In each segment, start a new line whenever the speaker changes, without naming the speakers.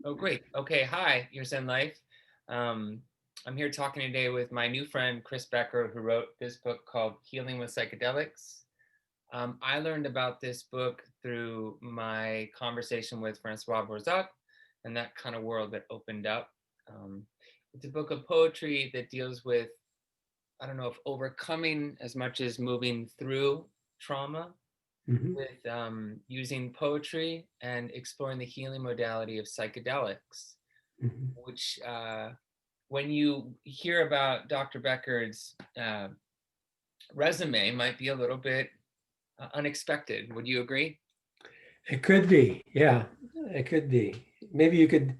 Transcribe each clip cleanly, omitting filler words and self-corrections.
Oh, great. Okay. Hi, your Zen Life. Um, I'm here talking today with my new friend, Chris Becker, who wrote this book called Healing with Psychedelics. I learned about this book through my conversation with Francois Bourzac and that kind of world that opened up. Um, it's a book of poetry that deals with, I don't know if overcoming as much as moving through trauma
Mhm.
with using poetry and exploring the healing modality of psychedelics,
Mhm.
which when you hear about Dr. Becker's resume might be a little bit unexpected. Would you agree?
It could be, yeah, it could be. Maybe you could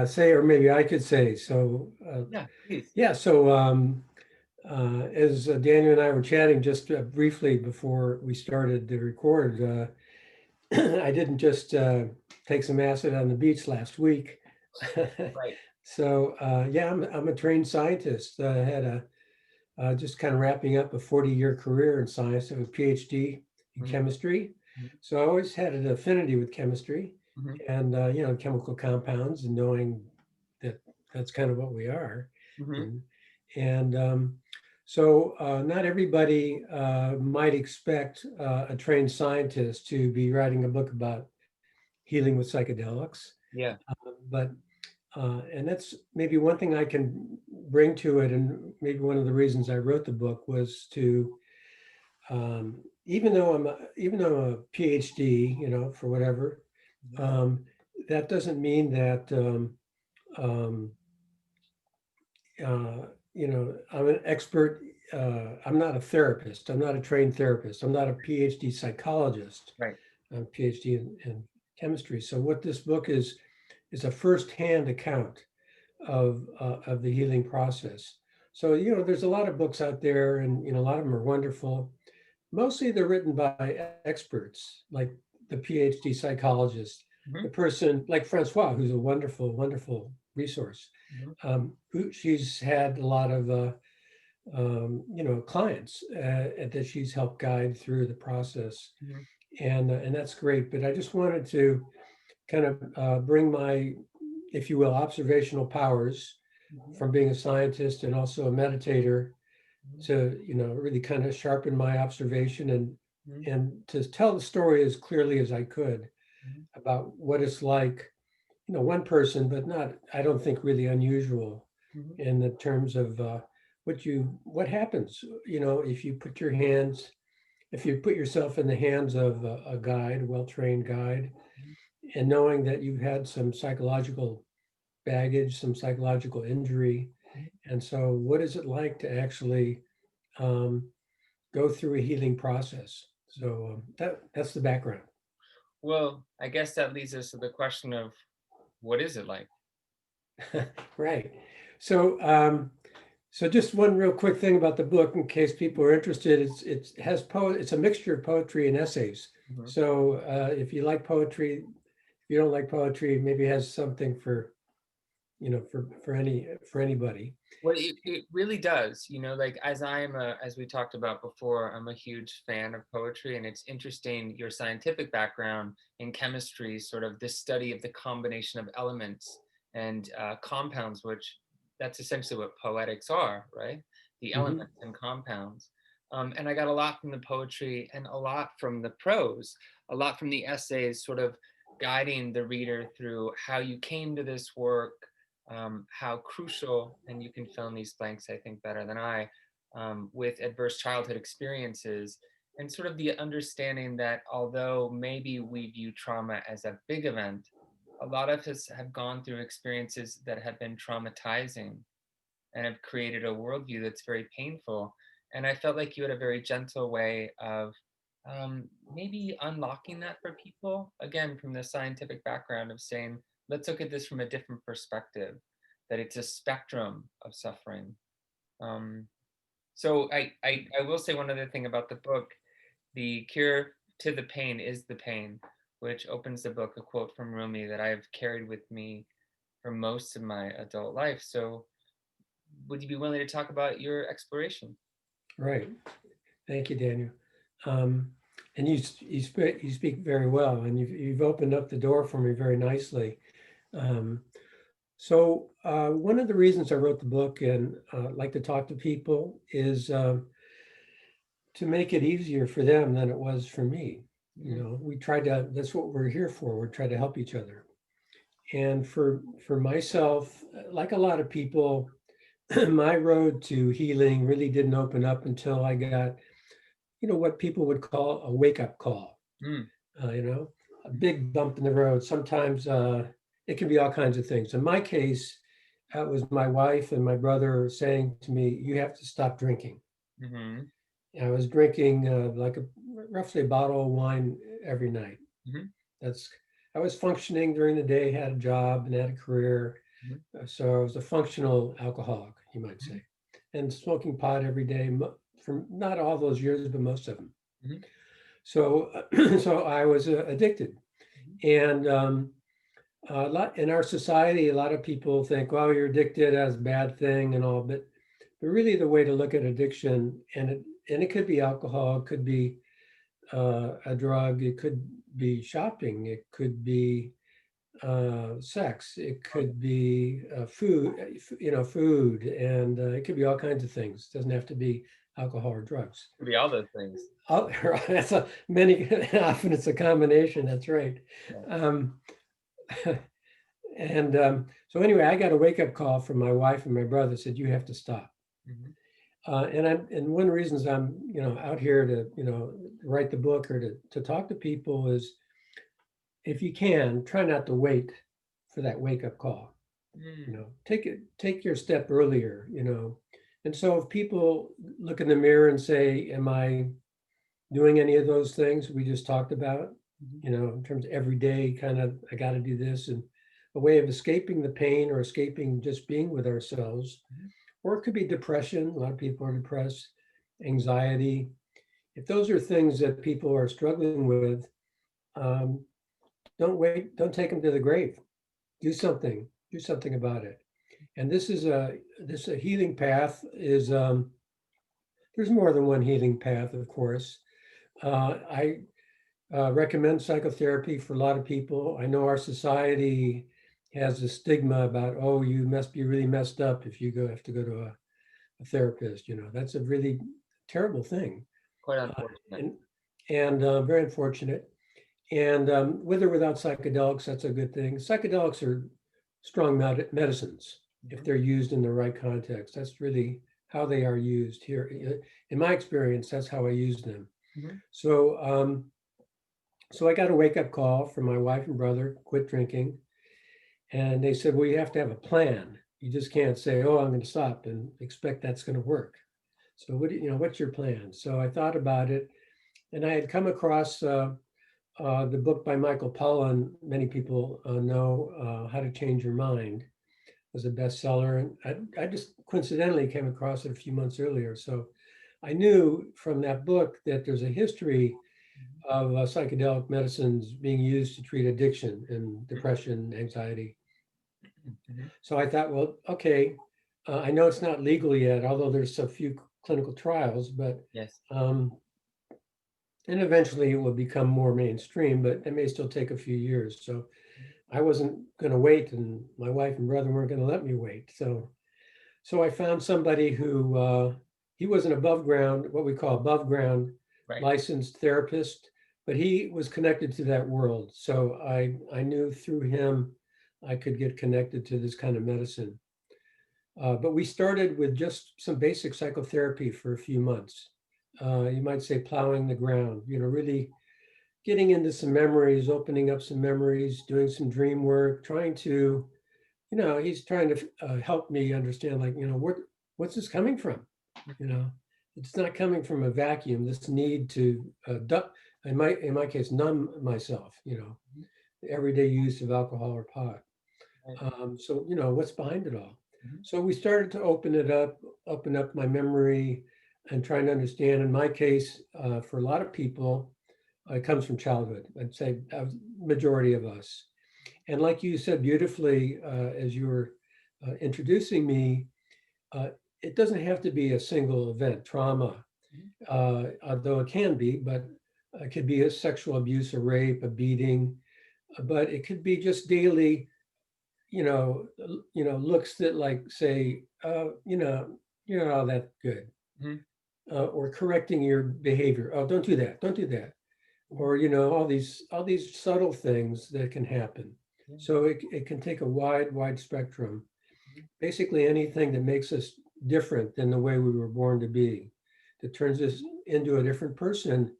say, or maybe I could say.
Yeah, please.
Yeah. As Daniel and I were chatting just briefly before we started to record, I didn't just take some acid on the beach last week.
Right.
Yeah, I'm a trained scientist. I had a just kind of wrapping up a 40-year career in science. I have a PhD in
Hmm.
chemistry.
Hmm.
So I always had an affinity with chemistry
Hmm.
and, chemical compounds and knowing that that's kind of what we are.
Hmm.
And, and not everybody might expect a trained scientist to be writing a book about healing with psychedelics.
Yeah.
But and that's maybe one thing I can bring to it, and maybe one of the reasons I wrote the book was to, even though I'm a PhD, for whatever,
Hmm.
um, that doesn't mean that um, I'm an expert. I'm not a therapist. I'm not a trained therapist. I'm not a PhD psychologist.
Right.
I'm a PhD in chemistry. So what this book is a firsthand account of the healing process. So there's a lot of books out there, and a lot of them are wonderful. Mostly they're written by experts, like the PhD psychologist, the
Hmm.
person like Francois, who's a wonderful, wonderful resource.
Hmm.
Who she's had a lot of clients that she's helped guide through the process,
Hmm.
and that's great. But I just wanted to kind of bring my, if you will, observational powers
Hmm.
from being a scientist and also a meditator
Hmm.
to really kind of sharpen my observation
Hmm.
and to tell the story as clearly as I could
Hmm.
about what it's like, one person, but not, I don't think, really unusual
Hmm.
in the terms of what happens, if you put your hands, if you put yourself in the hands of a guide, a well-trained guide, and knowing that you've had some psychological baggage, some psychological injury. And so, what is it like to actually um, go through a healing process? So that's the background.
Well, I guess that leads us to the question of what is it like?
Right. So, so just one real quick thing about the book, in case people are interested. It's a mixture of poetry and essays.
Hmm.
So if you like poetry, if you don't like poetry, maybe it has something for for anybody.
Well, it really does. Like as we talked about before, I'm a huge fan of poetry, and it's interesting your scientific background in chemistry, sort of this study of the combination of elements and compounds, which that's essentially what poetics are, right? The
Hmm.
elements and compounds. And I got a lot from the poetry and a lot from the prose, a lot from the essays, sort of guiding the reader through how you came to this work, how crucial, and you can fill in these blanks, I think, better than I, with adverse childhood experiences, and sort of the understanding that although maybe we view trauma as a big event, a lot of us have gone through experiences that have been traumatizing and have created a worldview that's very painful. And I felt like you had a very gentle way of maybe unlocking that for people, again, from the scientific background of saying, let's look at this from a different perspective, that it's a spectrum of suffering. Um, so I will say one other thing about the book. The cure to the pain is the pain, which opens the book, a quote from Rumi that I've carried with me for most of my adult life. So would you be willing to talk about your exploration?
Right. Thank you, Daniel. Um, and you speak very well, and you've opened up the door for me very nicely. Um, so one of the reasons I wrote the book and like to talk to people is to make it easier for them than it was for me. You
Mhm.
know, we tried to, that's what we're here for. We're trying to help each other. And for myself, like a lot of people, my road to healing really didn't open up until I got, what people would call a wake-up call.
Mm.
You know, a big bump in the road. Sometimes it can be all kinds of things. In my case, it was my wife and my brother saying to me, "You have to stop drinking."
Mhm.
I was drinking roughly a bottle of wine every night.
Mhm.
That's I was functioning during the day, had a job and had a career,
Mhm.
so I was a functional alcoholic, you might
Mhm.
say, and smoking pot every day for not all those years, but most of them.
Mhm.
So, so I was addicted,
Mhm.
and a lot in our society, a lot of people think, "Well, you're addicted as a bad thing and all," but really, the way to look at addiction, and it could be alcohol, it could be a drug, it could be shopping, it could be sex, it
Oh, yeah.
could be food, food, and it could be all kinds of things. It doesn't have to be alcohol or drugs.
Could be all those things.
Oh, that's a many. Often it's a combination. That's right.
Yeah.
Um, and so anyway, I got a wake up call from my wife and my brother said you have to stop.
Mhm.
And one of the reasons I'm out here to write the book or to talk to people is if you can try not to wait for that wake up call.
Mm.
Take your step earlier. And so if people look in the mirror and say, "Am I doing any of those things we just talked about?"
Mhm.
In terms of every day, kind of I got to do this and a way of escaping the pain or escaping just being with ourselves.
Mhm.
Or it could be depression. A lot of people are depressed, anxiety. If those are things that people are struggling with, um, don't wait, don't take them to the grave. Do something about it. And this a healing path is there's more than one healing path, of course. I recommend psychotherapy for a lot of people. I know our society has a stigma about, oh, you must be really messed up if you have to go to a therapist. That's a really terrible thing,
Quite
uh,
unfortunate.
and very unfortunate. And with or without psychedelics, that's a good thing. Psychedelics are strong medicines if
Mhm.
they're used in the right context. That's really how they are used here. In my experience, that's how I use them.
Mhm.
So, so I got a wake up call from my wife and brother, quit drinking. And they said, well, you have to have a plan. You just can't say, oh, I'm going to stop and expect that's going to work. So what's your plan? So I thought about it and I had come across the book by Michael Pollan. Many people know How to Change Your Mind. It was a bestseller. And I just coincidentally came across it a few months earlier. So I knew from that book that there's a history
Mhm.
of psychedelic medicines being used to treat addiction and depression, anxiety.
Mhm.
So I thought, well, okay, I know it's not legal yet, although there's a few clinical trials, but
Yes.
um, and eventually it will become more mainstream, but it may still take a few years. So I wasn't going to wait, and my wife and brother weren't going to let me wait. So I found somebody who he was an above ground, what we call above ground
Right.
licensed therapist, but he was connected to that world. So I knew through him I could get connected to this kind of medicine. But we started with just some basic psychotherapy for a few months. You might say plowing the ground, really getting into some memories, opening up some memories, doing some dream work, trying to he's trying to help me understand, like, what's this coming from? You know, it's not coming from a vacuum. This need to, in my case, numb myself.
Mhm.
Everyday use of alcohol or pot.
Right.
So what's behind it all?
Mhm.
So we started to open up my memory, and trying to understand. In my case, for a lot of people, it comes from childhood. I'd say a majority of us. And like you said beautifully, as you were introducing me, uh, it doesn't have to be a single event, trauma,
Mhm.
although it can be, but it could be a sexual abuse, a rape, a beating, but it could be just daily. looks that like say, you're not all that good,
Mhm.
or correcting your behavior. Oh, don't do that. Don't do that.
Mhm.
Or all these subtle things that can happen.
Yeah.
So it can take a wide spectrum.
Mhm.
Basically anything that makes us different than the way we were born to be, that turns us into a different person,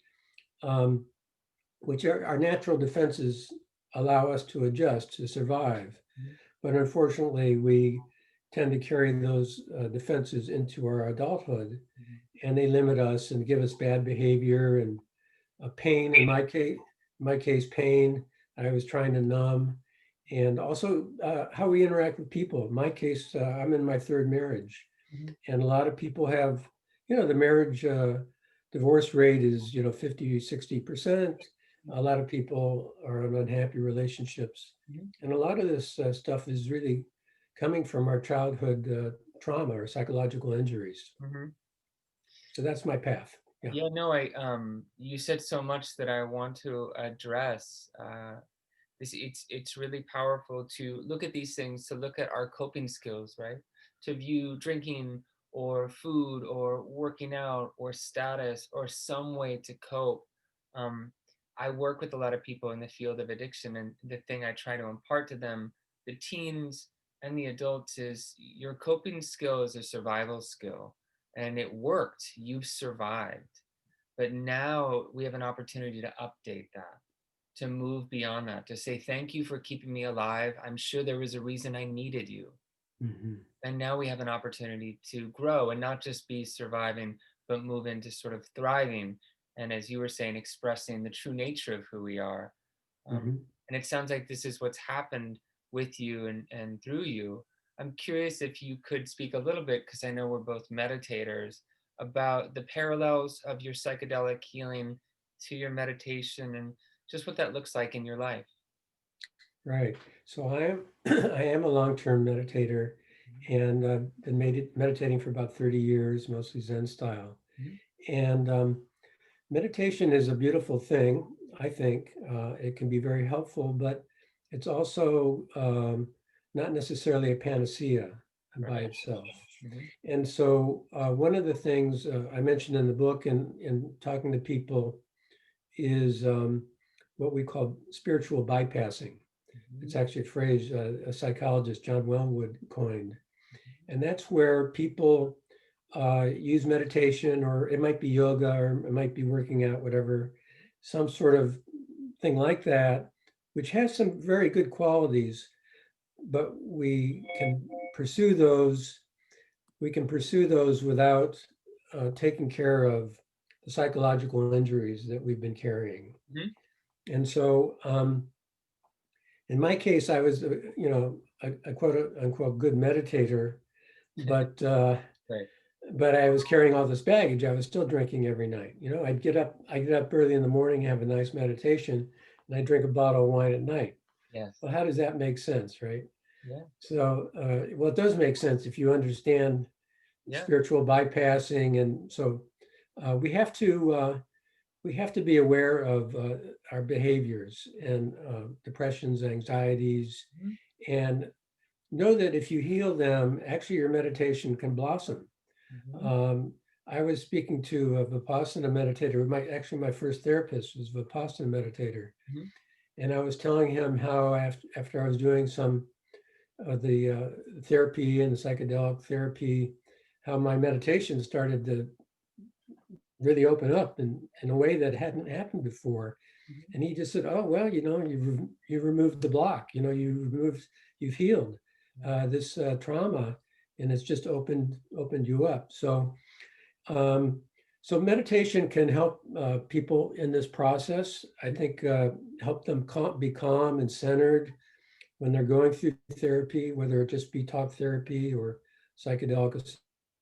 um, which our natural defenses allow us to adjust to survive.
Mhm.
But unfortunately, we tend to carry those defenses into our adulthood,
Mhm.
and they limit us and give us bad behavior and pain. In my case, pain. I was trying to numb, and also how we interact with people. In my case, I'm in my third marriage,
Mhm.
and a lot of people have, the marriage divorce rate is 50, 60%. A lot of people are in unhappy relationships,
Mhm.
and a lot of this stuff is really coming from our childhood trauma or psychological injuries.
Mhm.
So that's my path. Yeah.
Yeah, no, you said so much that I want to address. It's really powerful to look at these things, to look at our coping skills, right? To view drinking or food or working out or status or some way to cope. Um, I work with a lot of people in the field of addiction, and the thing I try to impart to them, the teens and the adults, is your coping skill is a survival skill, and it worked. You've survived. But now we have an opportunity to update that, to move beyond that, to say, thank you for keeping me alive. I'm sure there was a reason I needed you.
Mhm.
And now we have an opportunity to grow and not just be surviving, but move into sort of thriving. And as you were saying, expressing the true nature of who we are.
Mhm.
And it sounds like this is what's happened with you and through you. I'm curious if you could speak a little bit, because I know we're both meditators, about the parallels of your psychedelic healing to your meditation and just what that looks like in your life.
Right. So I am I am a long-term meditator,
Mhm.
and I've been meditating for about 30 years, mostly Zen style.
Mhm.
And meditation is a beautiful thing, I think. It can be very helpful, but it's also not necessarily a panacea by
Right.
itself.
Mhm.
And so one of the things I mentioned in the book and in talking to people is what we call spiritual bypassing. It's
Mhm.
actually a phrase a psychologist, John Wellwood, coined. And that's where people use meditation, or it might be yoga, or it might be working out, whatever, some sort of thing like that, which has some very good qualities, but we can pursue those without taking care of the psychological injuries that we've been carrying.
Mhm.
And so, in my case, I was, a quote unquote good meditator, but
Right.
but I was carrying all this baggage. I was still drinking every night. I get up early in the morning, have a nice meditation, and I drink a bottle of wine at night.
Yes.
Well, how does that make sense, right?
Yeah.
So, well, it does make sense if you understand
Yeah.
spiritual bypassing, and so we have to be aware of our behaviors and depressions, anxieties,
Mhm.
and know that if you heal them, actually your meditation can blossom.
Mhm.
Um, I was speaking to a Vipassana meditator. My first therapist was a Vipassana meditator,
Mhm.
and I was telling him how after I was doing some of the therapy and the psychedelic therapy, how my meditation started to really open up in a way that hadn't happened before.
Mhm.
And he just said, "Oh well, you removed the block. You've healed this trauma, and it's just opened you up." Um, so meditation can help people in this process. I think help them be calm and centered when they're going through therapy, whether it just be talk therapy or psychedelic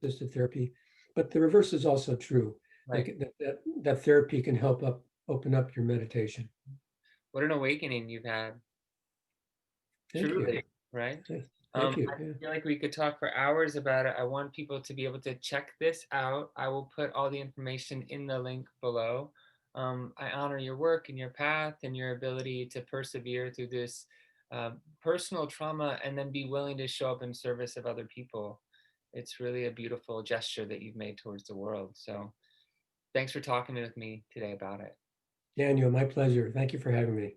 assisted therapy. But the reverse is also true.
Right.
That therapy can help open up your meditation.
What an awakening you've had.
Thank you.
Truly, right?
Thank you.
I
Yeah.
feel like we could talk for hours about it. I want people to be able to check this out. I will put all the information in the link below. I honor your work and your path and your ability to persevere through this personal trauma and then be willing to show up in service of other people. It's really a beautiful gesture that you've made towards the world. So thanks for talking with me today about it.
Daniel, my pleasure. Thank you for having me.